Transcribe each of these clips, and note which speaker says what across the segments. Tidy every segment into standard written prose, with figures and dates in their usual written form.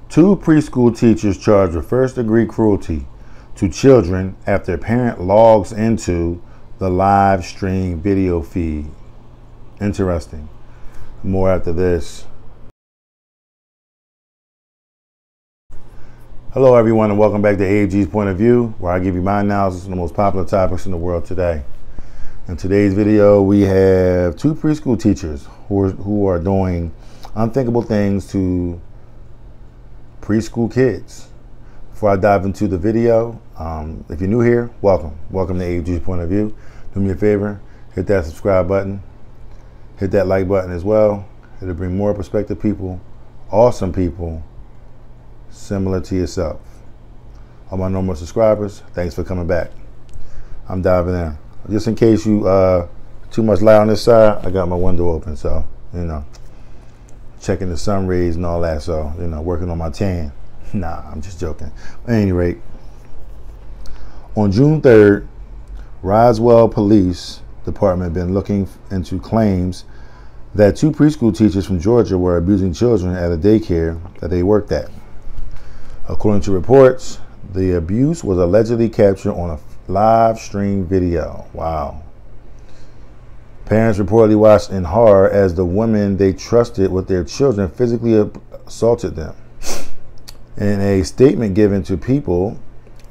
Speaker 1: Two preschool teachers charged with first-degree cruelty to children after a parent logs into the live stream video feed. Interesting. More after this. Hello everyone and welcome back to AG's Point of View, where I give you my analysis on the most popular topics in the world today. In today's video, we have two preschool teachers who are doing unthinkable things to preschool kids. Before I dive into the video, if you're new here, welcome to AG's Point of View. Do me a favor, hit that subscribe button, hit that like button as well. It'll bring more prospective people, awesome people, similar to yourself. All my normal subscribers, thanks for coming back. I'm diving in. Just in case you too much light on this side, I got my window open, so checking the sun rays and all that, so working on my tan. Nah, I'm just joking. At any rate, on June 3rd, Roswell Police Department been looking into claims that two preschool teachers from Georgia were abusing children at a daycare that they worked at. According to reports, the abuse was allegedly captured on a live stream video. Wow. Parents reportedly watched in horror as the women they trusted with their children physically assaulted them. In a statement given to People,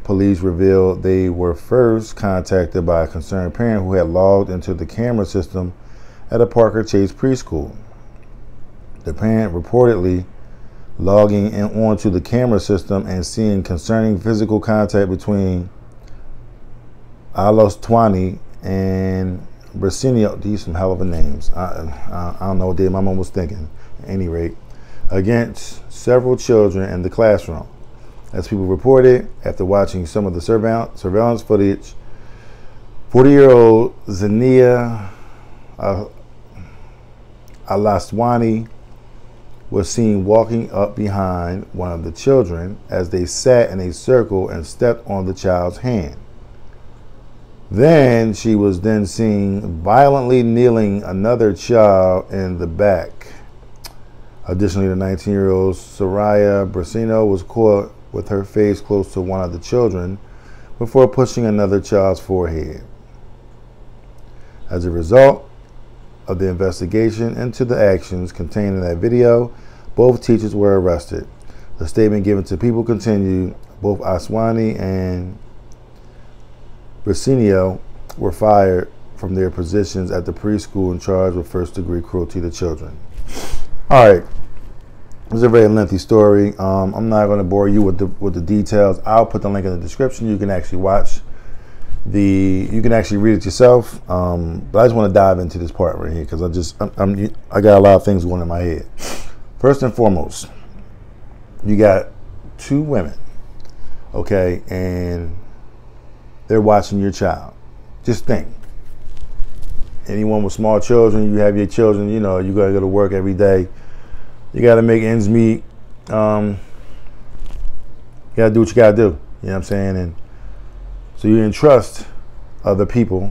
Speaker 1: police revealed they were first contacted by a concerned parent who had logged into the camera system at a Parker-Chase Preschool. The parent reportedly logging in onto the camera system and seeing concerning physical contact between Alostwani and Briceno. These some hell of a names. I don't know what my mom was thinking. At any rate, against several children in the classroom. As People reported, after watching some of the surveillance footage, 40-year-old Zeina Alostwani was seen walking up behind one of the children as they sat in a circle and stepped on the child's hand. Then she was seen violently kneeling another child in the back. Additionally, the 19-year-old Soriana Briceno was caught with her face close to one of the children before pushing another child's forehead. As a result of the investigation into the actions contained in that video, both teachers were arrested. The statement given to People continued, both Alostwani and Briceno were fired from their positions at the preschool and charged with first-degree cruelty to children. All right, it's a very lengthy story. I'm not going to bore you with the details. I'll put the link in the description. You can actually you can actually read it yourself. But I just want to dive into this part right here because I got a lot of things going in my head. First and foremost, you got two women, okay, and they're watching your child. Just think. Anyone with small children, you have your children, you got to go to work every day. You got to make ends meet. You got to do what you got to do. You know what I'm saying? And so you entrust other people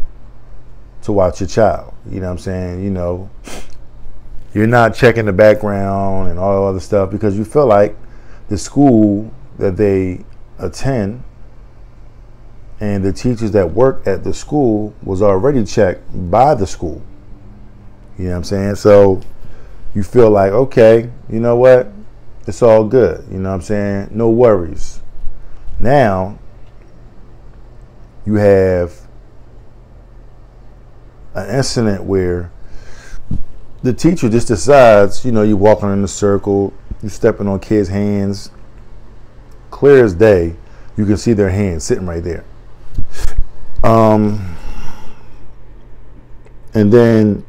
Speaker 1: to watch your child. You know what I'm saying? You're not checking the background and all other stuff because you feel like the school that they attend and the teachers that work at the school was already checked by the school. You know what I'm saying? So you feel like, okay, you know what? It's all good. You know what I'm saying? No worries. Now you have an incident where the teacher just decides, you're walking in a circle, you're stepping on kids' hands. Clear as day, you can see their hands sitting right there. And then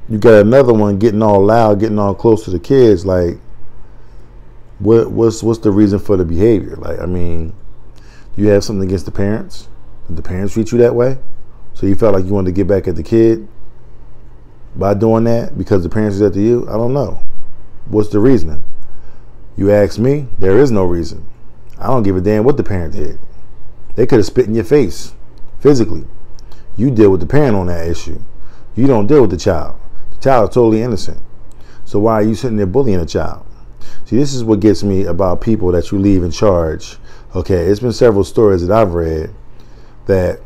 Speaker 1: you got another one getting all loud, getting all close to the kids. Like, what's the reason for the behavior? Like, do you have something against the parents? Did the parents treat you that way? So you felt like you wanted to get back at the kid by doing that because the parents did that to you? I don't know. What's the reasoning? You ask me, there is no reason. I don't give a damn what the parent did. They could have spit in your face physically. You deal with the parent on that issue. You don't deal with the child. The child is totally innocent. So why are you sitting there bullying a child? See, this is what gets me about people that you leave in charge. Okay, it's been several stories that I've read that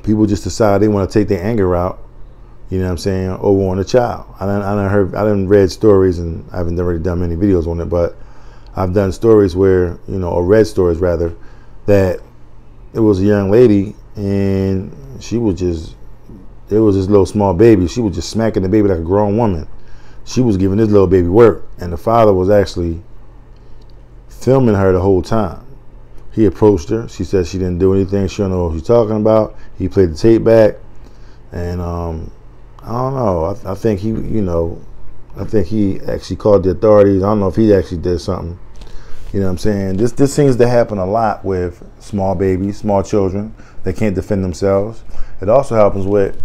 Speaker 1: people just decide they want to take their anger out, you know what I'm saying, over on a child. I done read stories, and I haven't really done many videos on it, but I've done stories where, you know, or read stories rather, that it was a young lady and she was just, it was this little small baby. She was just smacking the baby like a grown woman. She was giving this little baby work, and the father was actually filming her the whole time. He approached her. She said she didn't do anything. She don't know what she's talking about. He played the tape back, and I don't know. I think he, you know, I think he actually called the authorities. I don't know if he actually did something. You know what I'm saying? This seems to happen a lot with small babies, small children that can't defend themselves. It also happens with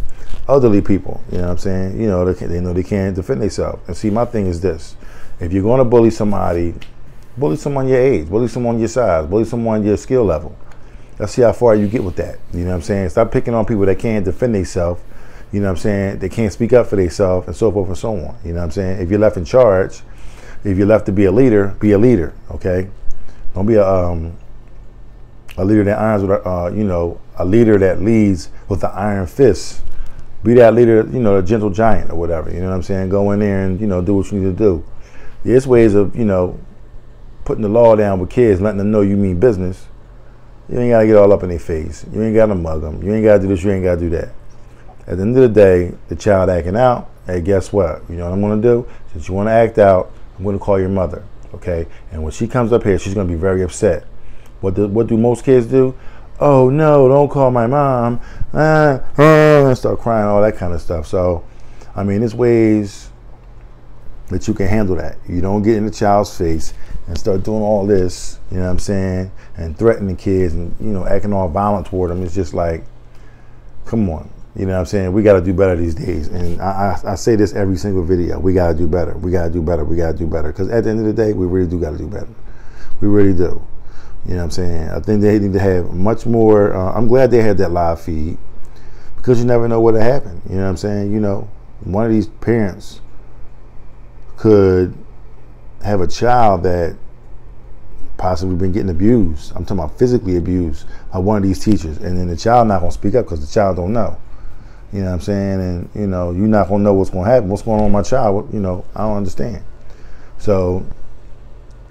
Speaker 1: elderly people. You know what I'm saying? You know, they know they can't defend themselves. And see, my thing is this: if you're going to bully somebody, bully someone your age, bully someone your size, bully someone your skill level. Let's see how far you get with that. You know what I'm saying? Stop picking on people that can't defend themselves. You know what I'm saying? They can't speak up for themselves, and so forth and so on. You know what I'm saying? If you're left in charge, if you're left to be a leader, okay? Don't be a leader that irons with, you know, a leader that leads with the iron fist. Be that leader, you know, a gentle giant or whatever. You know what I'm saying? Go in there and, you know, do what you need to do. There's ways of, you know, putting the law down with kids, letting them know you mean business. You ain't got to get all up in their face. You ain't got to mug them. You ain't got to do this. You ain't got to do that. At the end of the day, the child acting out, hey, guess what? You know what I'm going to do? Since you want to act out, I'm going to call your mother, okay? And when she comes up here, she's going to be very upset. What do most kids do? Oh, no, don't call my mom. And start crying, all that kind of stuff. So, I mean, there's ways that you can handle that. You don't get in the child's face and start doing all this, you know what I'm saying, and threatening kids and, you know, acting all violent toward them. It's just like, come on. You know what I'm saying? We got to do better these days. And I say this every single video. We got to do better. We got to do better. We got to do better. Because at the end of the day, we really do got to do better. We really do. You know what I'm saying? I think they need to have much more. I'm glad they had that live feed, because you never know what'll happen. You know what I'm saying? You know, one of these parents could have a child that possibly been getting abused. I'm talking about physically abused by one of these teachers. And then the child not going to speak up because the child don't know. You know what I'm saying? And, you know, you're not going to know what's going to happen. What's going on with my child? You know, I don't understand. So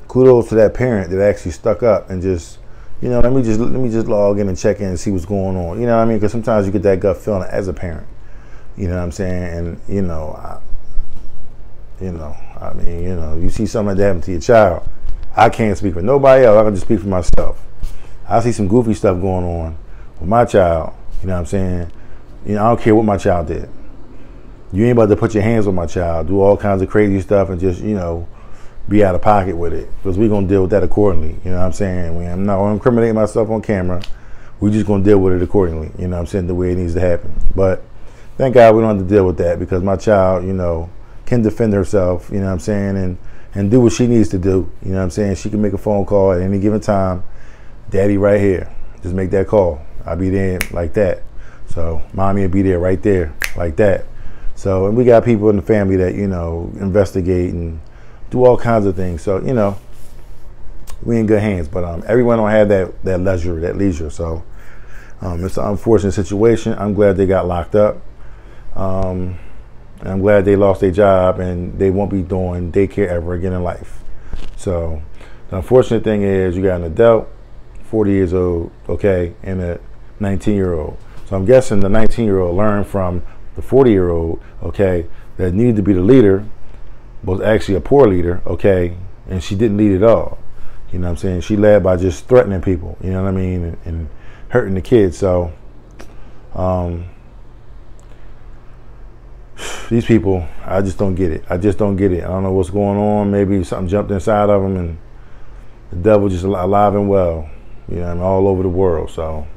Speaker 1: kudos to that parent that actually stuck up and just, you know, let me just log in and check in and see what's going on. You know what I mean? Because sometimes you get that gut feeling as a parent. You know what I'm saying? And, you know, you see something like that happen to your child. I can't speak for nobody else. I can just speak for myself. I see some goofy stuff going on with my child. You know what I'm saying? You know, I don't care what my child did. You ain't about to put your hands on my child, do all kinds of crazy stuff, and just, you know, be out of pocket with it, because we're going to deal with that accordingly. You know what I'm saying? I'm not going to incriminate myself on camera. We're just going to deal with it accordingly. You know what I'm saying? The way it needs to happen. But thank God we don't have to deal with that, because my child, you know, can defend herself, you know what I'm saying, and do what she needs to do. You know what I'm saying? She can make a phone call at any given time. Daddy right here. Just make that call. I'll be there like that. So mommy will be there right there like that. So, and we got people in the family that, you know, investigate and do all kinds of things. So, you know, we in good hands. But everyone don't have that leisure. So it's an unfortunate situation. I'm glad they got locked up. And I'm glad they lost their job and they won't be doing daycare ever again in life. So the unfortunate thing is you got an adult, 40 years old, okay, and a 19-year-old. So I'm guessing the 19-year-old learned from the 40-year-old, okay, that needed to be the leader, was actually a poor leader, okay, and she didn't lead at all. You know what I'm saying? She led by just threatening people, you know what I mean, and hurting the kids. So these people, I just don't get it. I don't know what's going on. Maybe something jumped inside of them and the devil just alive and well, you know, all over the world. So,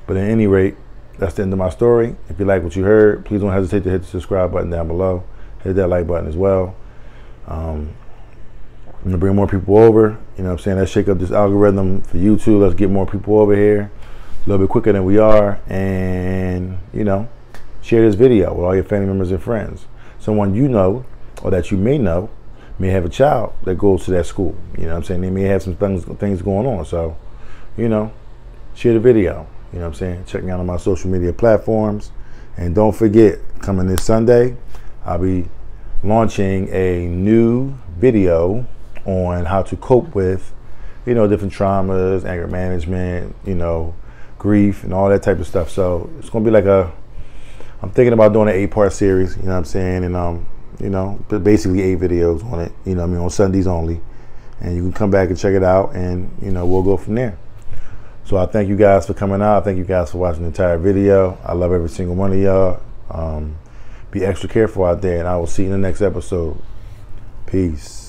Speaker 1: but at any rate, that's the end of my story. If you like what you heard, please don't hesitate to hit the subscribe button down below. Hit that like button as well. I'm gonna bring more people over. You know what I'm saying? Let's shake up this algorithm for YouTube. Let's get more people over here a little bit quicker than we are. And, you know, share this video with all your family members and friends. Someone you know or that you may know may have a child that goes to that school. You know what I'm saying? They may have some things going on. So, you know, share the video. You know what I'm saying? Check me out on my social media platforms. And don't forget, coming this Sunday, I'll be launching a new video on how to cope with, you know, different traumas, anger management, you know, grief and all that type of stuff. So it's going to be like I'm thinking about doing an 8-part series, you know what I'm saying? And, you know, basically 8 videos on it, you know what I mean, on Sundays only. And you can come back and check it out and, you know, we'll go from there. So I thank you guys for coming out. I thank you guys for watching the entire video. I love every single one of y'all. Be extra careful out there, and I will see you in the next episode. Peace.